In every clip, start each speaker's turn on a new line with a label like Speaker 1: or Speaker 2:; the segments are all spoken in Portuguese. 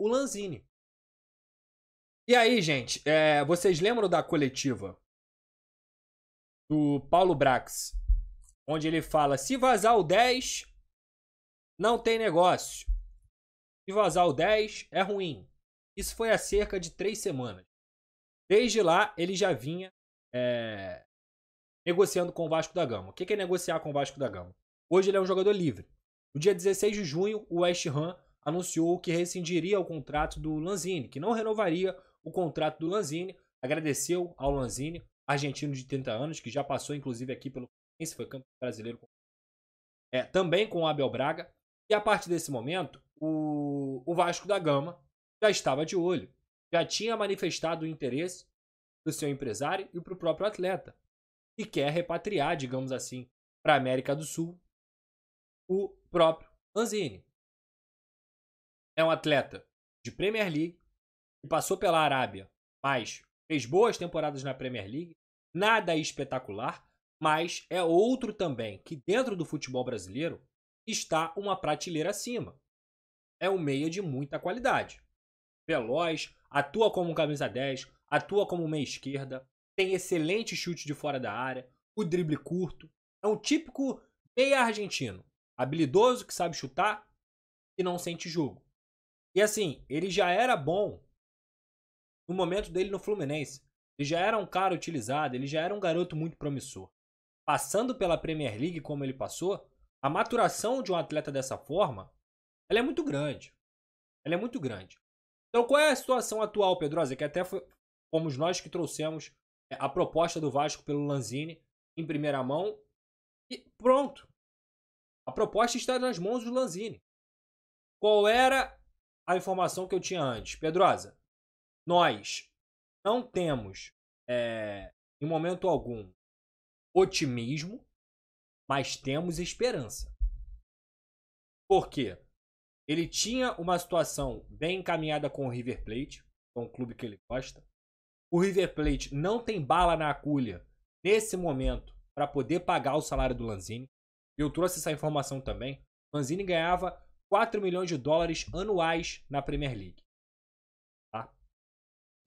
Speaker 1: o Lanzini. E aí, gente, vocês lembram da coletiva do Paulo Brax, onde ele fala: se vazar o 10, não tem negócio. Se vazar o 10, é ruim. Isso foi há cerca de 3 semanas. Desde lá, ele já vinha negociando com o Vasco da Gama. O que é negociar com o Vasco da Gama? Hoje ele é um jogador livre. No dia 16 de junho, o West Ham anunciou que rescindiria o contrato do Lanzini, que não renovaria o contrato do Lanzini. Agradeceu ao Lanzini, argentino de 30 anos, que já passou inclusive aqui pelo Fluminense, foi campeão brasileiro também com o Abel Braga. E a partir desse momento, o Vasco da Gama já estava de olho. Já tinha manifestado o interesse do seu empresário e para o próprio atleta. E quer repatriar, digamos assim, para a América do Sul o próprio Lanzini. É um atleta de Premier League, que passou pela Arábia, mas fez boas temporadas na Premier League. Nada espetacular, mas é outro também que dentro do futebol brasileiro está uma prateleira acima. É um meia de muita qualidade. Veloz, atua como camisa 10, atua como meia esquerda, tem excelente chute de fora da área, o drible curto. É um típico meia argentino, habilidoso, que sabe chutar e não sente jogo. E assim, ele já era bom no momento dele no Fluminense. Ele já era um cara utilizado, ele já era um garoto muito promissor. Passando pela Premier League como ele passou, a maturação de um atleta dessa forma, ela é muito grande. Ela é muito grande. Então qual é a situação atual, Pedrosa? Que até fomos nós que trouxemos a proposta do Vasco pelo Lanzini em primeira mão. E pronto. A proposta está nas mãos do Lanzini. Qual era a informação que eu tinha antes? Pedrosa, nós não temos, em momento algum, otimismo, mas temos esperança. Por quê? Ele tinha uma situação bem encaminhada com o River Plate, que é um clube que ele gosta. O River Plate não tem bala na agulha nesse momento para poder pagar o salário do Lanzini. Eu trouxe essa informação também. O Lanzini ganhava 4 milhões de dólares anuais na Premier League. Tá?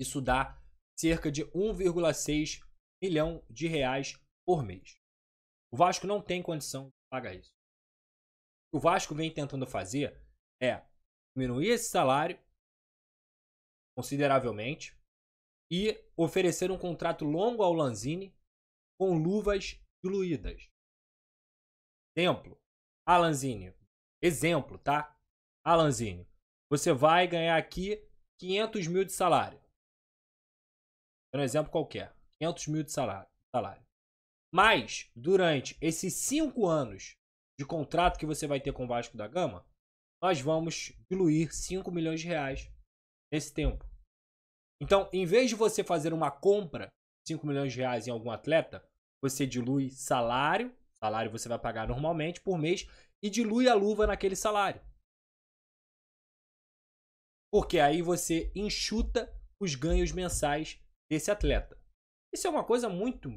Speaker 1: Isso dá cerca de 1,6 milhão de reais por mês. O Vasco não tem condição de pagar isso. O que o Vasco vem tentando fazer é diminuir esse salário consideravelmente e oferecer um contrato longo ao Lanzini com luvas diluídas. Exemplo, Lanzini. Exemplo, tá? Lanzini, você vai ganhar aqui 500 mil de salário. É um exemplo qualquer. 500 mil de salário. Mas, durante esses 5 anos de contrato que você vai ter com o Vasco da Gama, nós vamos diluir 5 milhões de reais nesse tempo. Então, em vez de você fazer uma compra de 5 milhões de reais em algum atleta, você dilui salário você vai pagar normalmente por mês, e dilui a luva naquele salário. Porque aí você enxuta os ganhos mensais desse atleta. Isso é uma coisa muito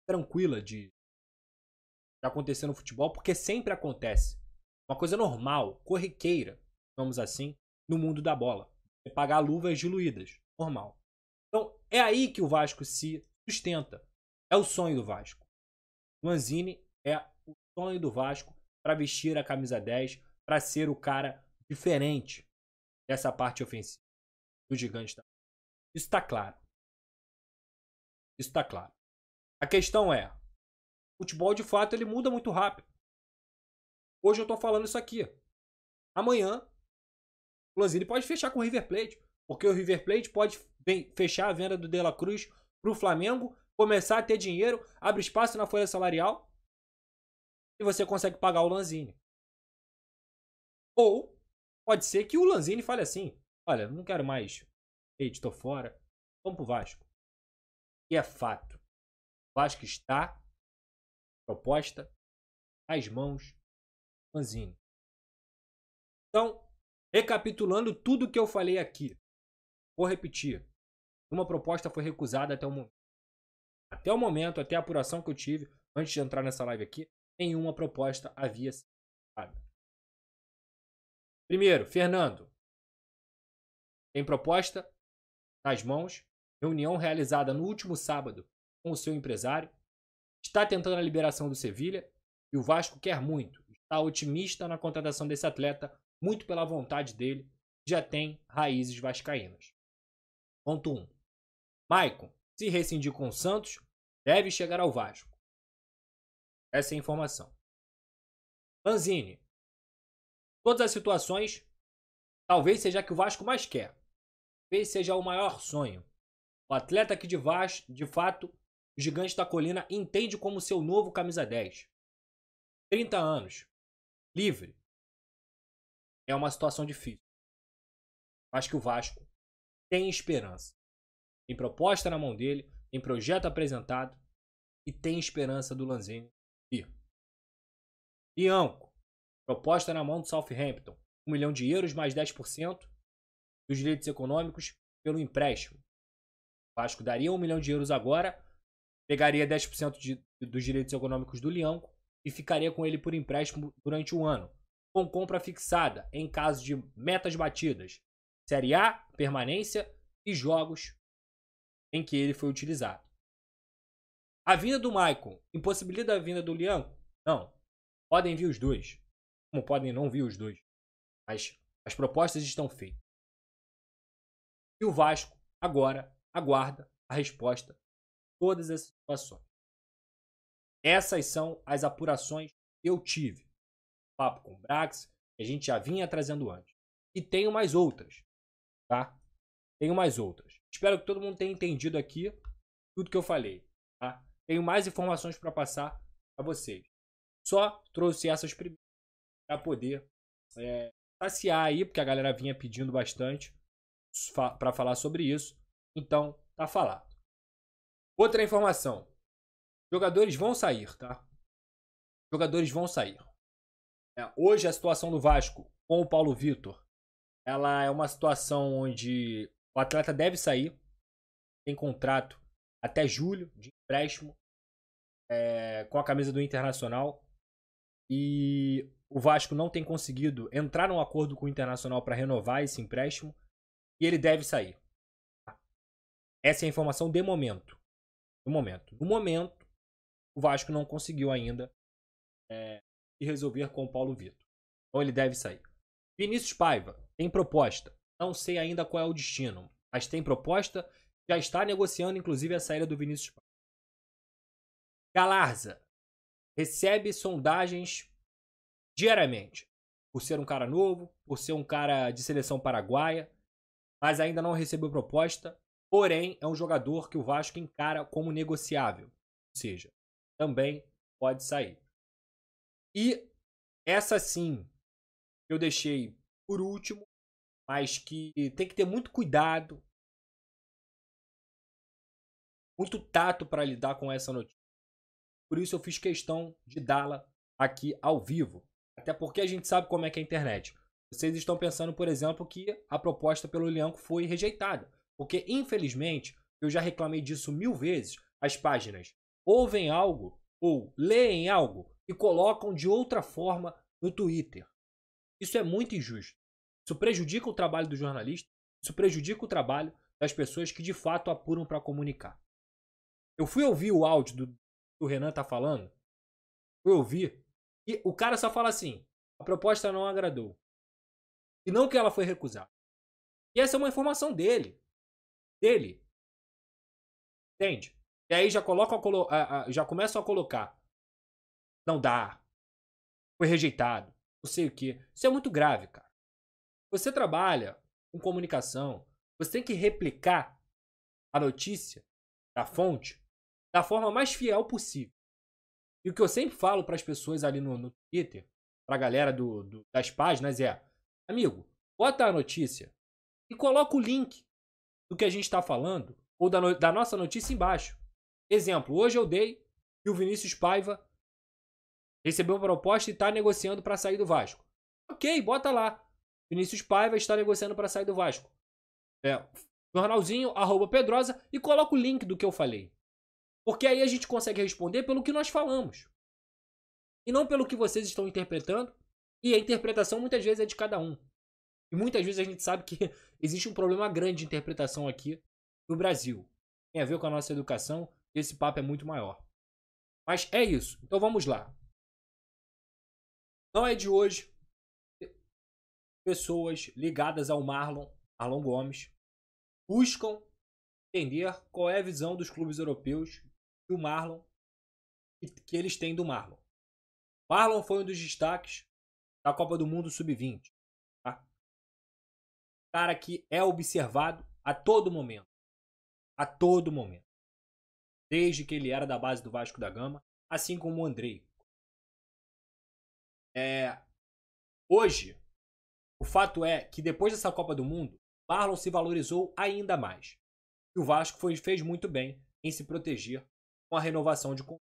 Speaker 1: tranquila de acontecer no futebol, porque sempre acontece. Uma coisa normal, corriqueira, vamos assim, no mundo da bola. Você pagar luvas diluídas, normal. Então, é aí que o Vasco se sustenta. É o sonho do Vasco. Lanzini é o sonho do Vasco para vestir a camisa 10, para ser o cara diferente dessa parte ofensiva do gigante. Isso está claro. Isso está claro. A questão é, o futebol de fato ele muda muito rápido. Hoje eu estou falando isso aqui. Amanhã, o Lanzini pode fechar com o River Plate, porque o River Plate pode fechar a venda do De La Cruz para o Flamengo, começar a ter dinheiro, abre espaço na folha salarial e você consegue pagar o Lanzini. Ou pode ser que o Lanzini fale assim: olha, não quero mais, estou fora, vamos pro Vasco. E é fato. O Vasco está proposta às mãos do Lanzini. Então, recapitulando tudo que eu falei aqui, vou repetir. Uma proposta foi recusada até o momento. Até o momento, até a apuração que eu tive antes de entrar nessa live aqui, nenhuma proposta havia sido recusada. Primeiro, Fernando. Tem proposta nas mãos, reunião realizada no último sábado com o seu empresário, está tentando a liberação do Sevilha e o Vasco quer muito, está otimista na contratação desse atleta, muito pela vontade dele, já tem raízes vascaínas. Ponto 1. Maicon, se rescindir com o Santos, deve chegar ao Vasco. Essa é a informação. Lanzini. Todas as situações, talvez seja a que o Vasco mais quer. Talvez seja o maior sonho. O atleta que de fato o Gigante da Colina entende como seu novo camisa 10. 30 anos. Livre. É uma situação difícil. Acho que o Vasco tem esperança. Tem proposta na mão dele, tem projeto apresentado e tem esperança do Lanzini ir. Bianco. Proposta na mão do Southampton. 1 milhão de euros mais 10% dos direitos econômicos pelo empréstimo. O Vasco daria 1 milhão de euros agora, pegaria 10% dos direitos econômicos do Lianco e ficaria com ele por empréstimo durante um ano, com compra fixada em caso de metas batidas, Série A, permanência e jogos em que ele foi utilizado. A vinda do Maicon impossibilita a vinda do Lianco? Não. Podem vir os dois. Como podem não vir os dois. Mas as propostas estão feitas. E o Vasco agora aguarda a resposta de todas essas situações. Essas são as apurações que eu tive. Papo com o Brax, que a gente já vinha trazendo antes. E tenho mais outras. Tá? Tenho mais outras. Espero que todo mundo tenha entendido aqui tudo que eu falei. Tá? Tenho mais informações para passar para vocês. Só trouxe essas primeiras para poder saciar aí, porque a galera vinha pedindo bastante para falar sobre isso. Então, tá falado. Outra informação. Jogadores vão sair, tá? Jogadores vão sair. Hoje a situação do Vasco com o Paulo Vitor, ela é uma situação onde o atleta deve sair. Tem contrato até julho de empréstimo com a camisa do Internacional. E o Vasco não tem conseguido entrar num acordo com o Internacional para renovar esse empréstimo. E ele deve sair. Essa é a informação de momento. No momento, o Vasco não conseguiu ainda se resolver com o Paulo Vitor. Então ele deve sair. Vinícius Paiva tem proposta. Não sei ainda qual é o destino, mas tem proposta. Já está negociando, inclusive, a saída do Vinícius Paiva. Galarza recebe sondagens diariamente. Por ser um cara novo, por ser um cara de seleção paraguaia, mas ainda não recebeu proposta. Porém, é um jogador que o Vasco encara como negociável. Ou seja, também pode sair. E essa sim, eu deixei por último, mas que tem que ter muito cuidado, muito tato para lidar com essa notícia. Por isso eu fiz questão de dá-la aqui ao vivo. Até porque a gente sabe como é que é a internet. Vocês estão pensando, por exemplo, que a proposta pelo Lianco foi rejeitada. Porque, infelizmente, eu já reclamei disso 1000 vezes, as páginas ouvem algo ou leem algo e colocam de outra forma no Twitter. Isso é muito injusto. Isso prejudica o trabalho do jornalista, isso prejudica o trabalho das pessoas que de fato apuram para comunicar. Eu fui ouvir o áudio do que o Renan tá falando, fui ouvir, e o cara só fala assim, a proposta não agradou. E não que ela foi recusada. E essa é uma informação dele. Entende? E aí já começam a colocar. Não dá. Foi rejeitado. Não sei o que. Isso é muito grave, cara. Você trabalha com comunicação. Você tem que replicar a notícia da fonte da forma mais fiel possível. E o que eu sempre falo para as pessoas ali no Twitter, para a galera das páginas é: amigo, bota a notícia e coloca o link do que a gente está falando, ou da nossa notícia embaixo. Exemplo, hoje eu dei que o Vinícius Paiva recebeu uma proposta e está negociando para sair do Vasco. Ok, bota lá. Vinícius Paiva está negociando para sair do Vasco. Jornalzinho, @Pedrosa, e coloca o link do que eu falei. Porque aí a gente consegue responder pelo que nós falamos. E não pelo que vocês estão interpretando. E a interpretação muitas vezes é de cada um. E muitas vezes a gente sabe que existe um problema grande de interpretação aqui no Brasil. Tem a ver com a nossa educação, e esse papo é muito maior. Mas é isso. Então vamos lá. Não é de hoje. Pessoas ligadas ao Marlon Gomes, buscam entender qual é a visão dos clubes europeus do Marlon, que eles têm do Marlon. Marlon foi um dos destaques da Copa do Mundo Sub-20. Tá? Cara que é observado a todo momento. A todo momento. Desde que ele era da base do Vasco da Gama, assim como o Andrei. Hoje, o fato é que depois dessa Copa do Mundo, Marlon se valorizou ainda mais. E o Vasco fez muito bem em se proteger com a renovação de contrato.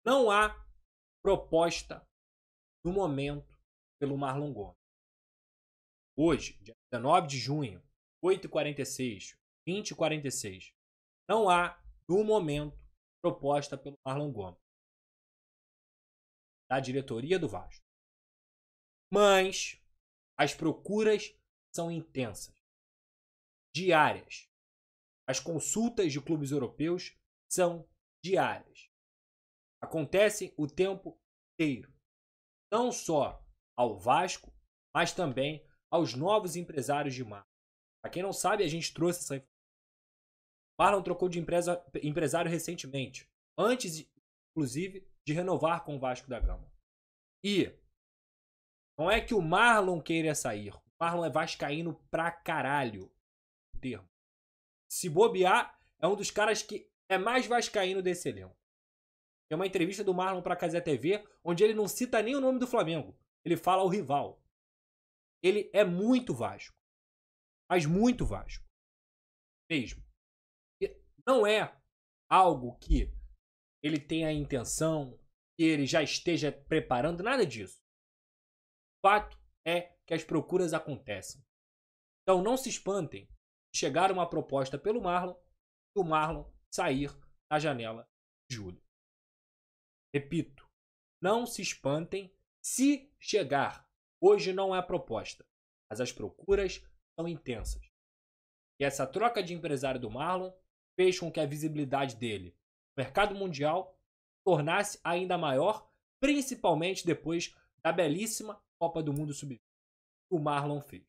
Speaker 1: Não há proposta no momento pelo Marlon Gomes. Hoje, dia 19 de junho, 8h46, 20h46, não há, no momento, proposta pelo Marlon Gomes da diretoria do Vasco. Mas as procuras são intensas, diárias. As consultas de clubes europeus são diárias. Acontecem o tempo inteiro. Não só ao Vasco, mas também aos novos empresários de Marlon. Para quem não sabe, a gente trouxe essa informação. Marlon trocou de empresário recentemente, antes, inclusive, de renovar com o Vasco da Gama. E não é que o Marlon queira sair. O Marlon é vascaíno pra caralho. Termo. Se bobear, é um dos caras que é mais vascaíno desse elenco. Tem uma entrevista do Marlon pra Cazé TV, onde ele não cita nem o nome do Flamengo. Ele fala o rival. Ele é muito Vasco. Mas muito Vasco. Mesmo. E não é algo que ele tenha a intenção, que ele já esteja preparando, nada disso. O fato é que as procuras acontecem. Então não se espantem se chegar uma proposta pelo Marlon e o Marlon sair na janela de julho. Repito, não se espantem se chegar. Hoje não é a proposta, mas as procuras são intensas. E essa troca de empresário do Marlon fez com que a visibilidade dele no mercado mundial tornasse ainda maior, principalmente depois da belíssima Copa do Mundo Sub-20 que o Marlon fez.